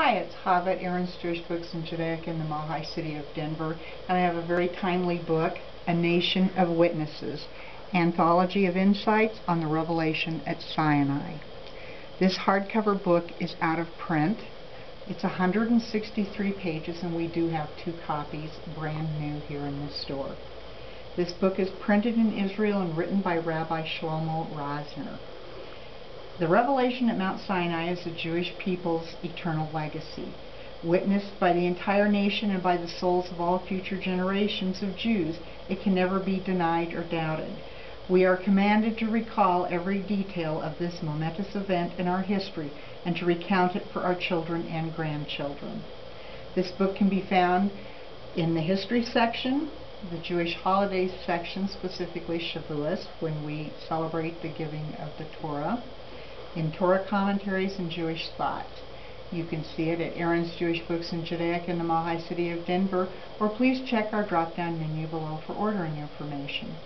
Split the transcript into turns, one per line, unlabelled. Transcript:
Hi, it's Chava at Aaron's Jewish Books in Judaica in the Mahi city of Denver, and I have a very timely book, A Nation of Witnesses, Anthology of Insights on the Revelation at Sinai. This hardcover book is out of print. It's 163 pages, and we do have 2 copies brand new here in the store. This book is printed in Israel and written by Rabbi Shlomo Rosner. The revelation at Mount Sinai is the Jewish people's eternal legacy, witnessed by the entire nation and by the souls of all future generations of Jews. It can never be denied or doubted. We are commanded to recall every detail of this momentous event in our history and to recount it for our children and grandchildren. This book can be found in the history section, the Jewish holidays section, specifically Shavuos, when we celebrate the giving of the Torah, in Torah commentaries and Jewish thought. You can see it at Aaron's Jewish Books in Judaica in the Mahi city of Denver, or please check our drop-down menu below for ordering information.